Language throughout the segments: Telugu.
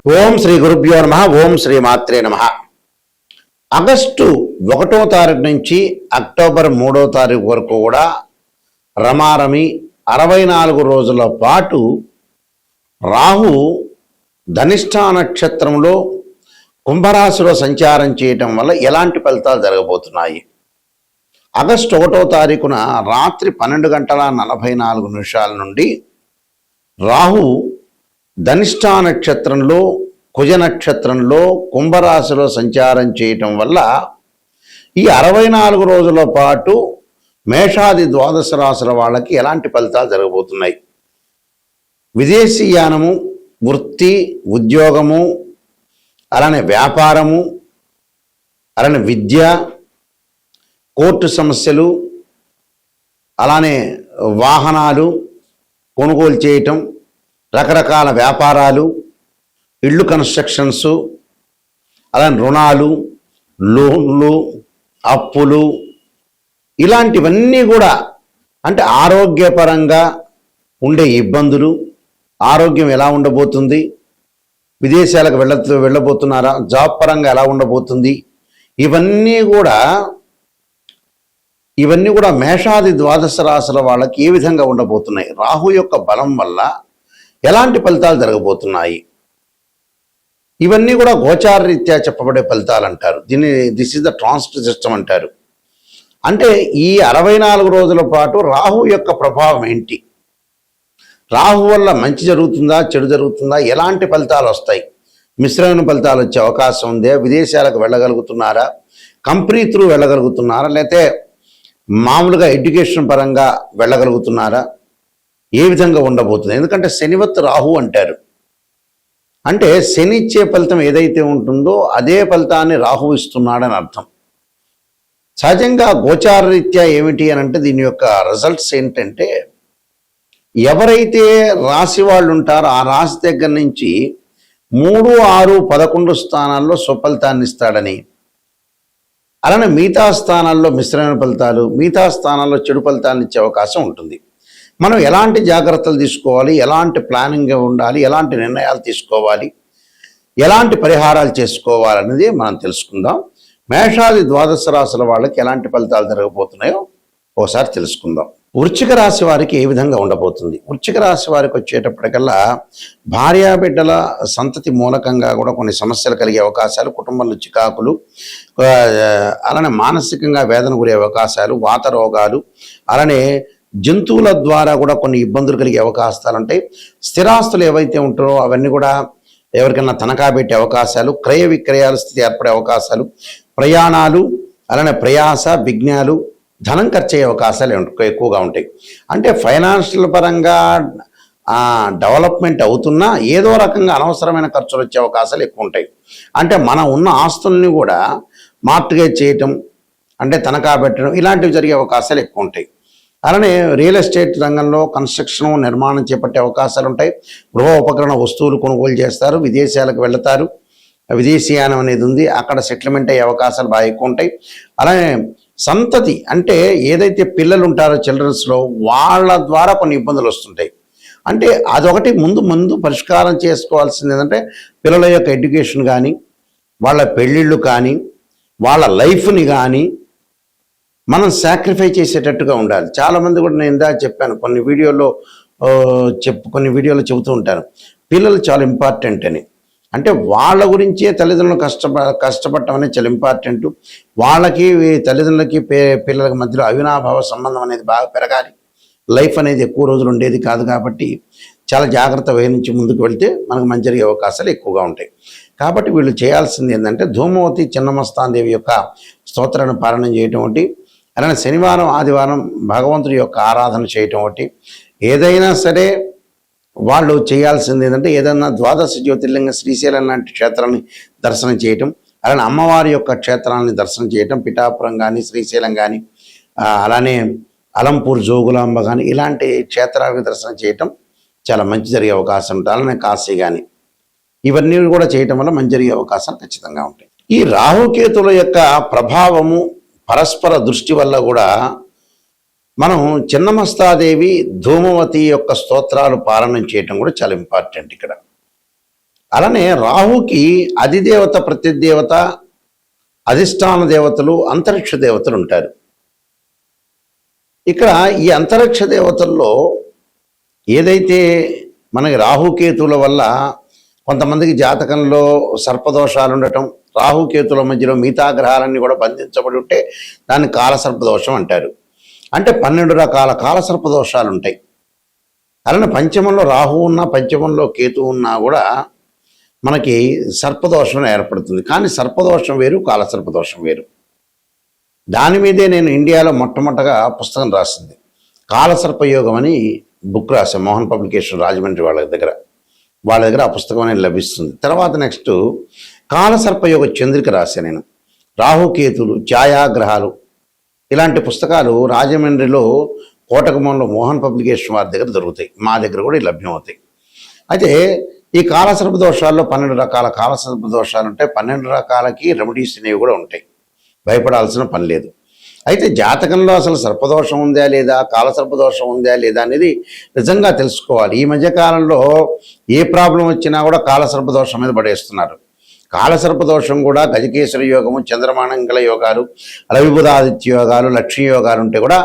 ఓం శ్రీ గురుభ్యో నమః. ఓం శ్రీ మాత్రే నమః. ఆగస్టు 1వ తారీఖు నుంచి అక్టోబర్ 3వ తారీఖు వరకు కూడా రమారమి 64 రోజుల పాటు రాహు ధనిష్ఠా నక్షత్రంలో కుంభరాశిలో సంచారం చేయటం వల్ల ఎలాంటి ఫలితాలు జరగబోతున్నాయి? ఆగస్టు 1వ తారీఖున రాత్రి 12:44 నుండి రాహు ధనిష్ఠా నక్షత్రంలో కుజ నక్షత్రంలో కుంభరాశిలో సంచారం చేయటం వల్ల ఈ 64 రోజుల పాటు మేషాది ద్వాదశ రాశుల వాళ్ళకి ఎలాంటి ఫలితాలు జరగబోతున్నాయి? విదేశీయానము, వృత్తి, ఉద్యోగము, అలానే వ్యాపారము, అలానే విద్య, కోర్టు సమస్యలు, అలానే వాహనాలు కొనుగోలు చేయటం, రకరకాల వ్యాపారాలు, ఇళ్ళు కన్స్ట్రక్షన్స్, అలానే రుణాలు, లోన్లు, అప్పులు, ఇలాంటివన్నీ కూడా అంటే ఆరోగ్యపరంగా ఉండే ఇబ్బందులు, ఆరోగ్యం ఎలా ఉండబోతుంది, విదేశాలకు వెళ్ళబోతున్నారా, జాబ్ పరంగా ఎలా ఉండబోతుంది, ఇవన్నీ కూడా మేషాది ద్వాదశ రాశుల వాళ్ళకి ఏ విధంగా ఉండబోతున్నాయి, రాహు యొక్క బలం వల్ల ఎలాంటి ఫలితాలు జరగబోతున్నాయి, ఇవన్నీ కూడా గోచార రీత్యా చెప్పబడే ఫలితాలు అంటారు. This is the transit system అంటారు. అంటే ఈ 64 రోజుల పాటు రాహు యొక్క ప్రభావం ఏంటి, రాహు వల్ల మంచి జరుగుతుందా, చెడు జరుగుతుందా, ఎలాంటి ఫలితాలు వస్తాయి, మిశ్రమైన ఫలితాలు వచ్చే అవకాశం ఉందా, విదేశాలకు వెళ్ళగలుగుతున్నారా, కంపెనీ త్రూ వెళ్ళగలుగుతున్నారా, లేకపోతే మామూలుగా ఎడ్యుకేషన్ పరంగా వెళ్ళగలుగుతున్నారా, ఏ విధంగా ఉండబోతుంది? ఎందుకంటే శనివత్ రాహు అంటారు. అంటే శని ఇచ్చే ఫలితం ఏదైతే ఉంటుందో అదే ఫలితాన్ని రాహు ఇస్తున్నాడని అర్థం. సహజంగా గోచార రీత్యా ఏమిటి అని అంటే దీని యొక్క రిజల్ట్స్ ఏంటంటే, ఎవరైతే రాశి వాళ్ళు ఉంటారో ఆ రాశి దగ్గర నుంచి 3, 6, 11 స్థానాల్లో స్వఫలితాన్ని ఇస్తాడని, అలానే మిగతా స్థానాల్లో మిశ్రమైన ఫలితాలు, మిగతా స్థానాల్లో చెడు ఫలితాలను ఇచ్చే అవకాశం ఉంటుంది. మనం ఎలాంటి జాగ్రత్తలు తీసుకోవాలి, ఎలాంటి ప్లానింగ్ ఉండాలి, ఎలాంటి నిర్ణయాలు తీసుకోవాలి, ఎలాంటి పరిహారాలు చేసుకోవాలనేది మనం తెలుసుకుందాం. మేషాది ద్వాదశ రాశుల వాళ్ళకి ఎలాంటి ఫలితాలు జరగబోతున్నాయో ఒకసారి తెలుసుకుందాం. వృశ్చిక రాశి వారికి ఏ విధంగా ఉండబోతుంది? వృశ్చిక రాశి వారికి వచ్చేటప్పటికల్లా భార్యాబిడ్డల సంతతి మూలకంగా కూడా కొన్ని సమస్యలు కలిగే అవకాశాలు, కుటుంబంలో చికాకులు, అలానే మానసికంగా వేదన గురే అవకాశాలు, వాత రోగాలు, అలానే జంతువుల ద్వారా కూడా కొన్ని ఇబ్బందులు కలిగే అవకాశాలు ఉంటాయి. స్థిరాస్తులు ఏవైతే ఉంటారో అవన్నీ కూడా ఎవరికైనా తనఖా పెట్టే అవకాశాలు, క్రయ విక్రయాల స్థితి ఏర్పడే అవకాశాలు, ప్రయాణాలు, అలానే ప్రయాస, విఘ్నాలు, ధనం ఖర్చు అయ్యే అవకాశాలు ఎక్కువగా ఉంటాయి. అంటే ఫైనాన్షియల్ పరంగా డెవలప్మెంట్ అవుతున్నా ఏదో రకంగా అనవసరమైన ఖర్చులు వచ్చే అవకాశాలు ఎక్కువ ఉంటాయి. అంటే మనం ఉన్న ఆస్తుల్ని కూడా మార్ట్గేజ్ చేయటం, అంటే తనఖా పెట్టడం, ఇలాంటివి జరిగే అవకాశాలు ఎక్కువ ఉంటాయి. అలానే రియల్ ఎస్టేట్ రంగంలో కన్స్ట్రక్షన్, నిర్మాణం చేపట్టే అవకాశాలు ఉంటాయి. గృహ ఉపకరణ వస్తువులు కొనుగోలు చేస్తారు, విదేశాలకు వెళతారు, విదేశీయానం అనేది ఉంది, అక్కడ సెటిల్మెంట్ అయ్యే అవకాశాలు బాగా ఎక్కువ ఉంటాయి. అలానే సంతతి అంటే ఏదైతే పిల్లలు ఉంటారో చిల్డ్రన్స్లో వాళ్ళ ద్వారా కొన్ని ఇబ్బందులు వస్తుంటాయి. అంటే అదొకటి ముందు పరిష్కారం చేసుకోవాల్సింది ఏంటంటే పిల్లల యొక్క ఎడ్యుకేషన్ కానీ, వాళ్ళ పెళ్ళిళ్ళు కానీ, వాళ్ళ లైఫ్ని కానీ మనం సాక్రిఫై చేసేటట్టుగా ఉండాలి. చాలామంది కూడా నేను ఇందాక చెప్పాను, కొన్ని వీడియోలో చెబుతూ ఉంటాను, పిల్లలు చాలా ఇంపార్టెంట్ అని. అంటే వాళ్ళ గురించే తల్లిదండ్రులు కష్టపడటం అనేది చాలా ఇంపార్టెంట్. వాళ్ళకి తల్లిదండ్రులకి పిల్లలకి మధ్యలో అవినాభావ సంబంధం అనేది బాగా పెరగాలి. లైఫ్ అనేది ఎక్కువ రోజులు ఉండేది కాదు కాబట్టి చాలా జాగ్రత్త వహించి ముందుకు వెళ్తే మనకు మంచి జరిగే అవకాశాలు ఎక్కువగా ఉంటాయి. కాబట్టి వీళ్ళు చేయాల్సింది ఏంటంటే ధూమవతి చిన్నమస్తాన్దేవి యొక్క స్తోత్రాన్ని పారాయణం చేయటం ఒకటి, అలానే శనివారం, ఆదివారం భగవంతుడి యొక్క ఆరాధన చేయటం ఒకటి. ఏదైనా సరే వాళ్ళు చేయాల్సింది ఏంటంటే ఏదైనా ద్వాదశ జ్యోతిర్లింగ శ్రీశైలం లాంటి క్షేత్రాన్ని దర్శనం చేయటం, అలానే అమ్మవారి యొక్క క్షేత్రాన్ని దర్శనం చేయటం, పిఠాపురం కానీ, శ్రీశైలం కానీ, అలానే అలంపూర్ జోగులాంబ కానీ, ఇలాంటి క్షేత్రాలకు దర్శనం చేయటం చాలా మంచి జరిగే అవకాశం ఉంటుంది. అలానే కాశీ కానీ, ఇవన్నీ కూడా చేయటం వల్ల మంచి జరిగే అవకాశాలు ఖచ్చితంగా ఉంటాయి. ఈ రాహుకేతుల యొక్క ప్రభావము, పరస్పర దృష్టి వల్ల కూడా మనం చిన్నమస్తాదేవి, ధూమవతి యొక్క స్తోత్రాలు పారాయణం చేయటం కూడా చాలా ఇంపార్టెంట్ ఇక్కడ. అలానే రాహుకి అధిదేవత, ప్రతిదేవత, అధిష్టాన దేవతలు, అంతరిక్ష దేవతలు ఉంటారు. ఇక్కడ ఈ అంతరిక్ష దేవతల్లో ఏదైతే మనకి రాహుకేతుల వల్ల కొంతమందికి జాతకంలో సర్పదోషాలు ఉండటం, రాహుకేతుల మధ్యలో మిగతా గ్రహాలన్నీ కూడా బంధించబడి ఉంటే దాన్ని కాలసర్పదోషం అంటారు. అంటే 12 రకాల కాలసర్పదోషాలు ఉంటాయి. అలానే పంచమంలో రాహు ఉన్నా, పంచమంలో కేతు ఉన్నా కూడా మనకి సర్పదోషం ఏర్పడుతుంది. కానీ సర్పదోషం వేరు, కాలసర్పదోషం వేరు. దాని మీదే నేను ఇండియాలో మొట్టమొదటగా పుస్తకం రాసింది. కాలసర్పయోగం అని బుక్ రాశాను మోహన్ పబ్లికేషన్ రాజమండ్రి వాళ్ళ దగ్గర ఆ పుస్తకం అనేది లభిస్తుంది. తర్వాత నెక్స్ట్ కాలసర్పయోగ చంద్రిక రాశాను నేను. రాహుకేతులు, ఛాయాగ్రహాలు, ఇలాంటి పుస్తకాలు రాజమండ్రిలో కోటగుమంలో మోహన్ పబ్లికేషన్ వారి దగ్గర దొరుకుతాయి. మా దగ్గర కూడా లభ్యమవుతాయి. అయితే ఈ కాలసర్ప దోషాల్లో 12 రకాల కాలసర్ప దోషాలు ఉంటాయి. 12 రకాలకి రెమెడీస్ అనేవి కూడా ఉంటాయి. భయపడాల్సిన పని లేదు. అయితే జాతకంలో అసలు సర్పదోషం ఉందా లేదా, కాలసర్పదోషం ఉందా లేదా అనేది నిజంగా తెలుసుకోవాలి. ఈ మధ్యకాలంలో ఏ ప్రాబ్లం వచ్చినా కూడా కాలసర్పదోషం మీద పడేస్తున్నారు. కాలసర్పదోషం కూడా గజకేశ్వర యోగము, చంద్రమానంగళ యోగాలు, రవిబుధాదిత్య యోగాలు, లక్ష్మీ యోగాలు ఉంటే కూడా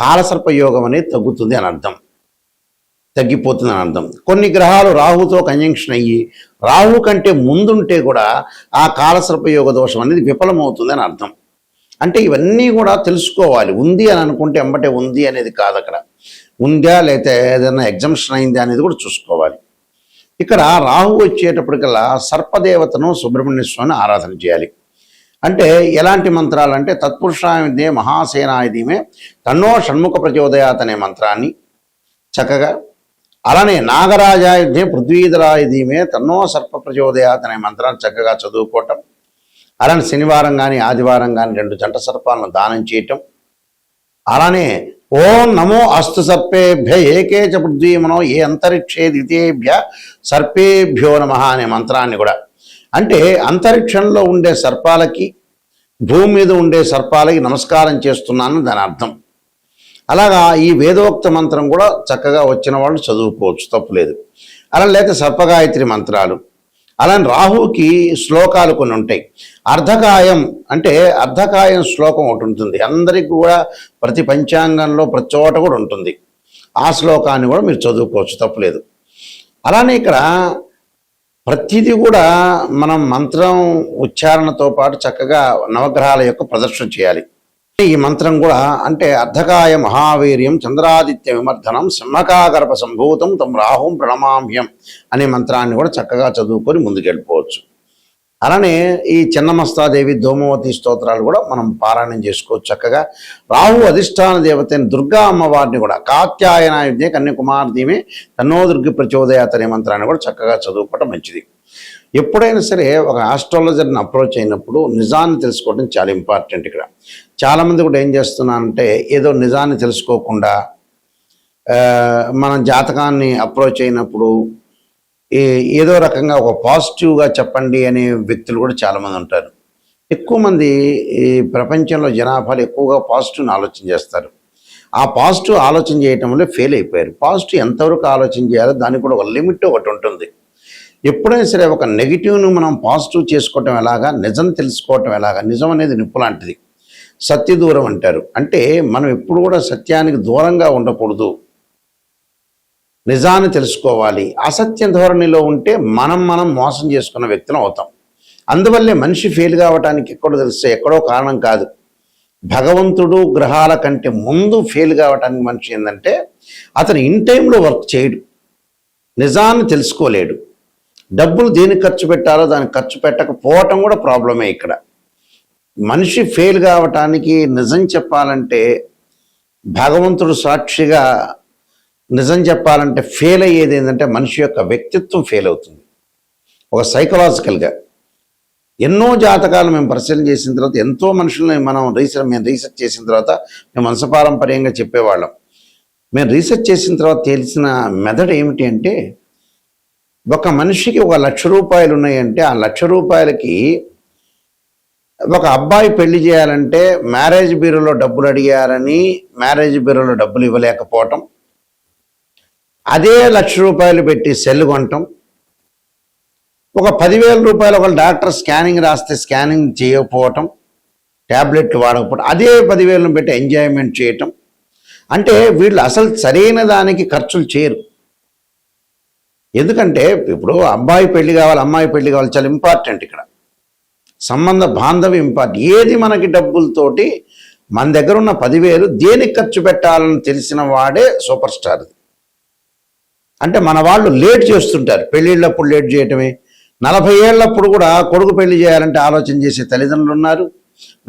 కాలసర్ప యోగం అనేది తగ్గుతుంది అని అర్థం, తగ్గిపోతుంది అని అర్థం. కొన్ని గ్రహాలు రాహుతో కంజంక్షన్ అయ్యి రాహు కంటే ముందుంటే కూడా ఆ కాలసర్ప యోగ దోషం అనేది విఫలమవుతుంది అని అర్థం. అంటే ఇవన్నీ కూడా తెలుసుకోవాలి. ఉంది అని అనుకుంటే ఎంబటే ఉంది అనేది కాదు, అక్కడ ఉందా లేకపోతే ఏదైనా ఎగ్జంప్షన్ అయిందా అనేది కూడా చూసుకోవాలి. ఇక్కడ రాహు వచ్చేటప్పటికల్లా సర్పదేవతను సుబ్రహ్మణ్య స్వామిని ఆరాధన చేయాలి. అంటే ఎలాంటి మంత్రాలు అంటే తత్పురుషాయుధే మహాసేనాయుధీమే తన్నో షణ్ముఖ ప్రచోదయాత్ అనే మంత్రాన్ని చక్కగా, అలానే నాగరాజాయుధే పృథ్వీధరాయుధీమే తన్నో సర్ప ప్రచోదయాత్ అనే మంత్రాన్ని చక్కగా చదువుకోవటం. అలానే శనివారం కానీ ఆదివారం కానీ 2 జంట సర్పాలను దానం చేయటం. అలానే ఓం నమో అస్తు సర్పేభ్య ఏకే చ పృథ్వీమనో ఏ అంతరిక్షే ద్వితీయేభ్య సర్పేభ్యో నమః అనే మంత్రాన్ని కూడా, అంటే అంతరిక్షంలో ఉండే సర్పాలకి, భూమి మీద ఉండే సర్పాలకి నమస్కారం చేస్తున్నాను దాని అర్థం. అలాగా ఈ వేదోక్త మంత్రం కూడా చక్కగా వచ్చిన వాళ్ళు చదువుకోవచ్చు, తప్పులేదు. అలా లేక సర్పగాయత్రి మంత్రాలు. అలానే రాహుకి శ్లోకాలు కొన్ని ఉంటాయి. అర్ధకాయం అంటే అర్ధకాయం శ్లోకం ఒకటి ఉంటుంది. అందరికీ కూడా ప్రతి పంచాంగంలో ప్రతి చోట కూడా ఉంటుంది. ఆ శ్లోకాన్ని కూడా మీరు చదువుకోవచ్చు, తప్పులేదు. అలానే ఇక్కడ ప్రతిదీ కూడా మనం మంత్రం ఉచ్చారణతో పాటు చక్కగా నవగ్రహాల యొక్క ప్రదర్శన చేయాలి. ఈ మంత్రం కూడా అంటే అర్ధకాయ మహావీర్యం చంద్రాదిత్య విమర్ధనం సింహకాగర్భ సంభూతం తం రాహుం ప్రణమామ్యం అనే మంత్రాన్ని కూడా చక్కగా చదువుకొని ముందుకెళ్ళిపోవచ్చు. అలానే ఈ చిన్నమస్తాదేవి, ధూమవతి స్తోత్రాలు కూడా మనం పారాయణం చేసుకోవచ్చు చక్కగా. రాహు అధిష్టాన దేవతైన దుర్గా అమ్మవారిని కూడా కాత్యాయనాయుధే కన్యాకుమార్దీమే తన్నో దుర్గి ప్రచోదయాత్ అనే మంత్రాన్ని కూడా చక్కగా చదువుకోవటం మంచిది. ఎప్పుడైనా సరే ఒక ఆస్ట్రాలజర్ని అప్రోచ్ అయినప్పుడు నిజాన్ని తెలుసుకోవడం చాలా ఇంపార్టెంట్. ఇక్కడ చాలామంది కూడా ఏం చేస్తున్నారంటే ఏదో నిజాన్ని తెలుసుకోకుండా మనం జాతకాన్ని అప్రోచ్ అయినప్పుడు ఏదో రకంగా ఒక పాజిటివ్గా చెప్పండి అనే వ్యక్తులు కూడా చాలామంది ఉంటారు. ఎక్కువ మంది ఈ ప్రపంచంలో జనాభాలు ఎక్కువగా పాజిటివ్ని ఆలోచన చేస్తారు. ఆ పాజిటివ్ ఆలోచన చేయటం వల్ల ఫెయిల్ అయిపోయారు. పాజిటివ్ ఎంతవరకు ఆలోచన చేయాలో దానికి కూడా ఒక లిమిట్ ఒకటి ఉంటుంది. ఎప్పుడైనా సరే ఒక నెగిటివ్ను మనం పాజిటివ్ చేసుకోవటం ఎలాగా, నిజం తెలుసుకోవటం ఎలాగా. నిజం అనేది నిప్పు లాంటిది, సత్య దూరం అంటారు. అంటే మనం ఎప్పుడు కూడా సత్యానికి దూరంగా ఉండకూడదు, నిజాన్ని తెలుసుకోవాలి. అసత్య ధోరణిలో ఉంటే మనం మోసం చేసుకున్న వ్యక్తులం అవుతాం. అందువల్లే మనిషి ఫెయిల్ కావటానికి ఎక్కడో తెలిస్తే ఎక్కడో కారణం కాదు. భగవంతుడు గ్రహాల కంటే ముందు ఫెయిల్ కావటానికి మనిషి ఏంటంటే అతను ఇన్ టైంలో వర్క్ చేయడు, నిజాన్ని తెలుసుకోలేడు. డబ్బులు దేనికి ఖర్చు పెట్టాలో దానికి ఖర్చు పెట్టకపోవటం కూడా ప్రాబ్లమే. ఇక్కడ మనిషి ఫెయిల్ కావటానికి నిజం చెప్పాలంటే, భగవంతుడు సాక్షిగా నిజం చెప్పాలంటే ఫెయిల్ అయ్యేది ఏంటంటే మనిషి యొక్క వ్యక్తిత్వం ఫెయిల్ అవుతుంది. ఒక సైకలాజికల్గా ఎన్నో జాతకాలు మేము పరిశీలన చేసిన తర్వాత, ఎంతో మనుషుల్ని మేము రీసెర్చ్ చేసిన తర్వాత మేము వంశపారంపర్యంగా చెప్పేవాళ్ళం. మేము రీసెర్చ్ చేసిన తర్వాత తెలిసిన మెథడ్ ఏమిటి అంటే, ఒక మనిషికి 1,00,000 రూపాయలు ఉన్నాయంటే ఆ 1,00,000 రూపాయలకి ఒక అబ్బాయి పెళ్లి చేయాలంటే మ్యారేజ్ బ్యూరోలో డబ్బులు అడిగారని మ్యారేజ్ బ్యూరోలో డబ్బులు ఇవ్వలేకపోవటం, అదే 1,00,000 రూపాయలు పెట్టి సెల్ కొనటం, ఒక 10,000 రూపాయలు ఒక డాక్టర్ స్కానింగ్ రాస్తే స్కానింగ్ చేయకపోవటం, ట్యాబ్లెట్లు వాడకపోవటం, అదే 10,000 పెట్టి ఎంజాయ్మెంట్ చేయటం. అంటే వీళ్ళు అసలు సరైన దానికి ఖర్చులు చేయరు. ఎందుకంటే ఇప్పుడు అబ్బాయి పెళ్లి కావాలి, అమ్మాయి పెళ్లి కావాలి, చాలా ఇంపార్టెంట్. ఇక్కడ సంబంధ బాంధవ్యం ఇంపార్టెంట్. ఏది మనకి డబ్బులతోటి మన దగ్గర ఉన్న 10,000 దేనికి ఖర్చు పెట్టాలని తెలిసిన వాడే సూపర్ స్టార్. అంటే మన వాళ్ళు లేట్ చేస్తుంటారు, పెళ్ళిళ్ళప్పుడు లేట్ చేయటమే. 40 ఏళ్ళప్పుడు కూడా కొడుకు పెళ్లి చేయాలంటే ఆలోచన చేసే తల్లిదండ్రులు ఉన్నారు.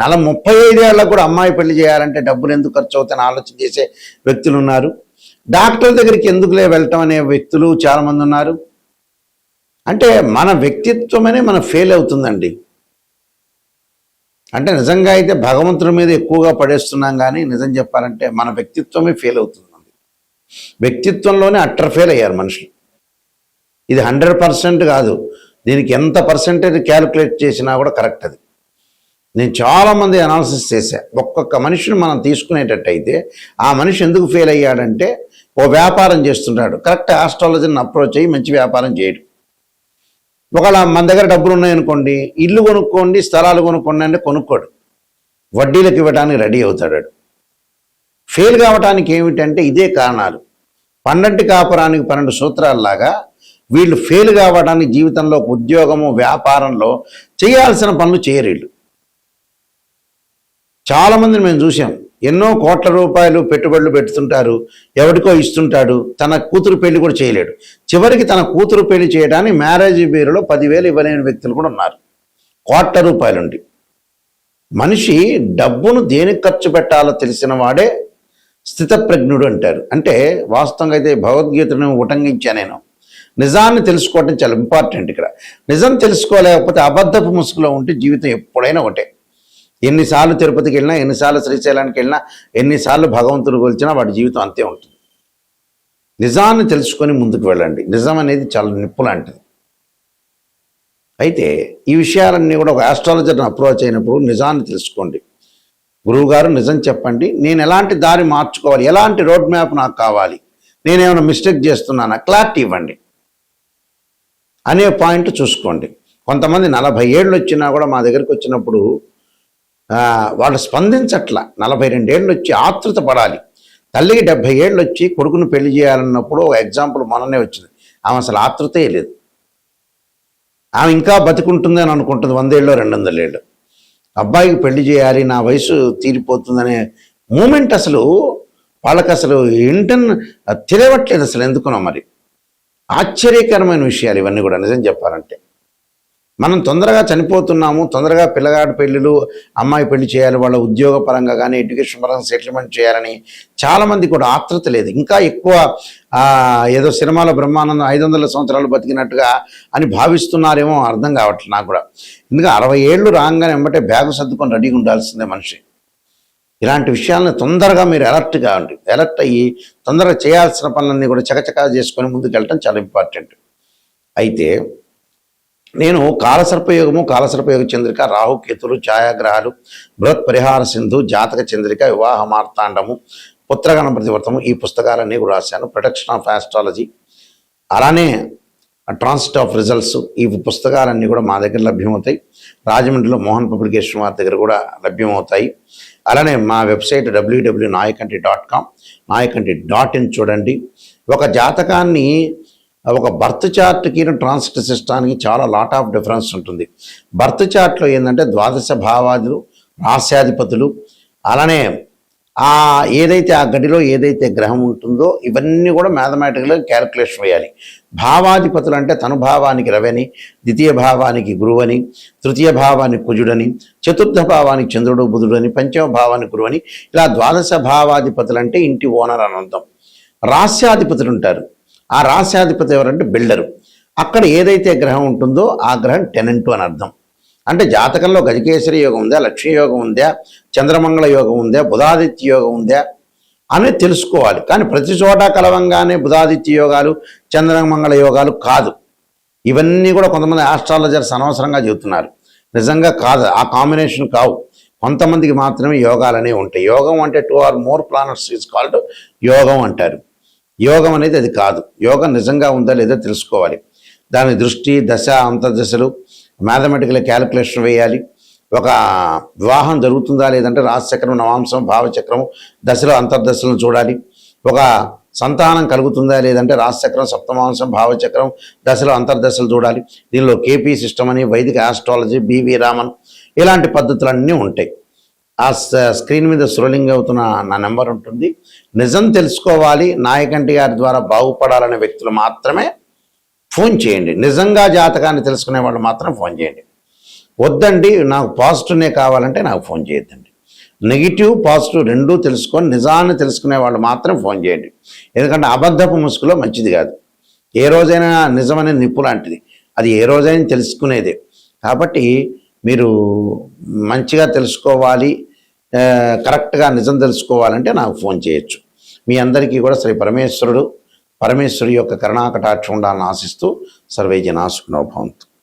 35 ఏళ్ళకు కూడా అమ్మాయి పెళ్లి చేయాలంటే డబ్బులు ఎందుకు ఖర్చు అవుతాయని ఆలోచన చేసే వ్యక్తులు ఉన్నారు. డాక్టర్ దగ్గరికి ఎందుకులే వెళ్ళటం అనే వ్యక్తులు చాలామంది ఉన్నారు. అంటే మన వ్యక్తిత్వమనే మనం ఫెయిల్ అవుతుందండి. అంటే నిజంగా అయితే భగవంతుడి మీద ఎక్కువగా పడేస్తున్నాం, కానీ నిజం చెప్పాలంటే మన వ్యక్తిత్వమే ఫెయిల్ అవుతుంది. వ్యక్తిత్వంలోనే అట్టర్ ఫెయిల్ అయ్యారు మనుషులు. ఇది 100% కాదు, దీనికి ఎంత పర్సెంటేజ్ క్యాలిక్యులేట్ చేసినా కూడా కరెక్ట్. అది నేను చాలామంది అనాలిసిస్ చేశా. ఒక్కొక్క మనిషిని మనం తీసుకునేటట్టయితే ఆ మనిషి ఎందుకు ఫెయిల్ అయ్యాడంటే ఓ వ్యాపారం చేస్తుంటాడు, కరెక్ట్ ఆస్ట్రాలజీని అప్రోచ్ అయ్యి మంచి వ్యాపారం చేయడు. ఒకవేళ మన దగ్గర డబ్బులు ఉన్నాయనుకోండి, ఇల్లు కొనుక్కోండి, స్థలాలు కొనుక్కోండి అంటే కొనుక్కోడు, వడ్డీలకు ఇవ్వడానికి రెడీ అవుతాడు. ఫెయిల్ కావటానికి ఏమిటంటే ఇదే కారణాలు. 12 కాపురానికి 12 సూత్రాల్లాగా వీళ్ళు ఫెయిల్ కావడానికి జీవితంలో ఉద్యోగము, వ్యాపారంలో చేయాల్సిన పనులు చేయరు వీళ్ళు. చాలామందిని మేము చూసాం, ఎన్నో కోట్ల రూపాయలు పెట్టుబడులు పెడుతుంటారు, ఎవరికో ఇస్తుంటాడు, తన కూతురు పెళ్లి కూడా చేయలేడు. చివరికి తన కూతురు పెళ్లి చేయడానికి మ్యారేజ్ బ్యూరోలో 10,000 ఇవ్వలేని వ్యక్తులు కూడా ఉన్నారు. కోట్ల రూపాయలుండి. మనిషి డబ్బును దేనికి ఖర్చు పెట్టాలో తెలిసిన వాడే స్థితప్రజ్ఞుడు అంటారు. అంటే వాస్తవంగా అయితే భగవద్గీతను ఉటంకించా నేను. నిజాన్ని తెలుసుకోవటం చాలా ఇంపార్టెంట్. ఇక్కడ నిజం తెలుసుకోలేకపోతే అబద్ధపు ముసుగులో ఉంటే జీవితం ఎప్పుడైనా ఒకటే. ఎన్నిసార్లు తిరుపతికి వెళ్ళినా, ఎన్నిసార్లు శ్రీశైలానికి వెళ్ళినా, ఎన్నిసార్లు భగవంతుడు కొలిచినా వాడి జీవితం అంతే ఉంటుంది. నిజాన్ని తెలుసుకొని ముందుకు వెళ్ళండి. నిజం అనేది చాలా నిప్పు లాంటిది. అయితే ఈ విషయాలన్నీ కూడా ఒక ఆస్ట్రాలజర్ని అప్రోచ్ అయినప్పుడు నిజాన్ని తెలుసుకోండి. గురువుగారు నిజం చెప్పండి, నేను ఎలాంటి దారి మార్చుకోవాలి, ఎలాంటి రోడ్ మ్యాప్ నాకు కావాలి, నేనేమైనా మిస్టేక్ చేస్తున్నానా, క్లారిటీ ఇవ్వండి అనే పాయింట్ చూసుకోండి. కొంతమంది 40 ఏళ్ళు వచ్చినా కూడా మా దగ్గరికి వచ్చినప్పుడు వాళ్ళు స్పందించట్ల. 42 ఏళ్ళు వచ్చి ఆతృత పడాలి. తల్లికి 70 ఏళ్ళు వచ్చి కొడుకును పెళ్లి చేయాలన్నప్పుడు ఒక ఎగ్జాంపుల్ మొన్ననే వచ్చింది. ఆమె అసలు ఆతృతే లేదు. ఆమె ఇంకా బతికుంటుంది అని అనుకుంటుంది 100 ఏళ్ళు 200 ఏళ్ళు. అబ్బాయికి పెళ్లి చేయాలి, నా వయసు తీరిపోతుందనే మూమెంట్ అసలు వాళ్ళకి అసలు ఏంటని తెలియట్లేదు అసలు. ఎందుకునో మరి ఆశ్చర్యకరమైన విషయాలు ఇవన్నీ కూడా. నిజం చెప్పాలంటే మనం తొందరగా చనిపోతున్నాము, తొందరగా పిల్లగాడి పెళ్ళిళ్ళు, అమ్మాయి పెళ్లి చేయాలి, వాళ్ళ ఉద్యోగ పరంగా కానీ ఎడ్యుకేషన్ పరంగా సెటిల్మెంట్ చేయాలని చాలామంది కూడా ఆతృత లేదు. ఇంకా ఎక్కువ ఏదో సినిమాలో బ్రహ్మానందం 500 సంవత్సరాలు బతికినట్టుగా అని భావిస్తున్నారేమో, అర్థం కావట్లేదు నాకు కూడా. ఎందుకంటే 60 ఏళ్ళు రాగానే వెంబటే బ్యాగు సర్దుకొని రెడీగా ఉండాల్సిందే మనిషి. ఇలాంటి విషయాలను తొందరగా మీరు అలర్ట్ కావండి. అలర్ట్ అయ్యి తొందరగా చేయాల్సిన పనులన్నీ కూడా చకచకా చేసుకొని ముందుకు వెళ్ళటం చాలా ఇంపార్టెంట్. అయితే నేను కాలసర్పయోగము, కాలసర్పయోగ చంద్రిక, రాహుకేతులు, ఛాయాగ్రహాలు, బృహత్ పరిహార సింధు, జాతక చంద్రిక, వివాహ మార్తాండము, పుత్రగణపతి వ్రతము, ఈ పుస్తకాలన్నీ కూడా రాశాను. ప్రొటెక్షన్ ఆఫ్ ఆస్ట్రాలజీ, అలానే ట్రాన్సిట్ ఆఫ్ రిజల్ట్స్, ఈ పుస్తకాలన్నీ కూడా మా దగ్గర లభ్యమవుతాయి. రాజమండ్రిలో మోహన్ పబ్లికేషన్ వారి దగ్గర కూడా లభ్యమవుతాయి. అలానే మా వెబ్సైట్ www.nayakanti.com, nayakanti.in చూడండి. ఒక జాతకాన్ని, ఒక బర్త్ చార్ట్కి ట్రాన్సిట్ సిస్టానికి చాలా లాట్ ఆఫ్ డిఫరెన్స్ ఉంటుంది. బర్త్ చార్ట్లో ఏంటంటే 12 భావాదులు, రాస్యాధిపతులు, అలానే ఏదైతే ఆ గడిలో ఏదైతే గ్రహం ఉంటుందో ఇవన్నీ కూడా మ్యాథమెటికల్గా క్యాలిక్యులేషన్ వేయాలి. భావాధిపతులు అంటే తను భావానికి రవని, ద్వితీయ భావానికి గురువని, తృతీయ భావానికి కుజుడని, చతుర్థ భావానికి చంద్రుడు బుధుడని, పంచమ భావానికి గురువని, ఇలా 12 భావాధిపతులు అంటే ఇంటి ఓనర్ అని అర్థం. రాస్యాధిపతులు ఉంటారు. ఆ రాస్యాధిపతి ఎవరంటే బిల్డరు. అక్కడ ఏదైతే గ్రహం ఉంటుందో ఆ గ్రహం టెనెంటు అని అర్థం. అంటే జాతకంలో గజకేసరి యోగం ఉందా, లక్ష్మీ యోగం ఉందా, చంద్రమంగళ యోగం ఉందా, బుధాదిత్య యోగం ఉందా అనేది తెలుసుకోవాలి. కానీ ప్రతి చోట కలవంగానే బుధాదిత్య యోగాలు, చంద్రమంగళ యోగాలు కాదు. ఇవన్నీ కూడా కొంతమంది ఆస్ట్రాలజర్స్ అనవసరంగా చెబుతున్నారు. నిజంగా కాదు, ఆ కాంబినేషన్ కావు. కొంతమందికి మాత్రమే యోగాలు అనేవి ఉంటాయి. యోగం అంటే 2 or more planets is called యోగం అంటారు. యోగం అనేది అది కాదు. యోగం నిజంగా ఉందా లేదా తెలుసుకోవాలి. దాని దృష్టి దశ అంతర్దశలు మ్యాథమెటికల్ క్యాలిక్యులేషన్ వేయాలి. ఒక వివాహం జరుగుతుందా లేదంటే రాశిచక్రం నవాంశం భావచక్రం దశలో అంతర్దశలను చూడాలి. ఒక సంతానం కలుగుతుందా లేదంటే రాశిచక్రం సప్తమాంశం భావచక్రం దశలో అంతర్దశలు చూడాలి. దీనిలో కేపీ సిస్టమ్ అని వైదిక ఆస్ట్రాలజీ బివి రామన్ ఇలాంటి పద్ధతులన్నీ ఉంటాయి. ఆ స్క్రీన్ మీద స్క్రోలింగ్ అవుతున్న నా నెంబర్ ఉంటుంది. నిజం తెలుసుకోవాలి, నాయకంటి గారి ద్వారా బాగుపడాలనే వ్యక్తులు మాత్రమే ఫోన్ చేయండి. నిజంగా జాతకాన్ని తెలుసుకునే వాళ్ళు మాత్రం ఫోన్ చేయండి. వద్దండి నాకు పాజిటివ్నే కావాలంటే నాకు ఫోన్ చేయొద్దండి. నెగిటివ్ పాజిటివ్ రెండూ తెలుసుకొని నిజాన్ని తెలుసుకునే వాళ్ళు మాత్రం ఫోన్ చేయండి. ఎందుకంటే అబద్ధపు ముసుగులో మంచిది కాదు. ఏ రోజైనా నిజమనే నిప్పు లాంటిది, అది ఏ రోజైనా తెలుసుకునేదే. కాబట్టి మీరు మంచిగా తెలుసుకోవాలి, కరెక్ట్గా నిజం తెలుసుకోవాలంటే నాకు ఫోన్ చేయొచ్చు. మీ అందరికీ కూడా శ్రీ పరమేశ్వరుడి యొక్క కరుణాకటాక్షం ఉండాలని ఆశిస్తూ సర్వే జనా సుఖినో భవంతు.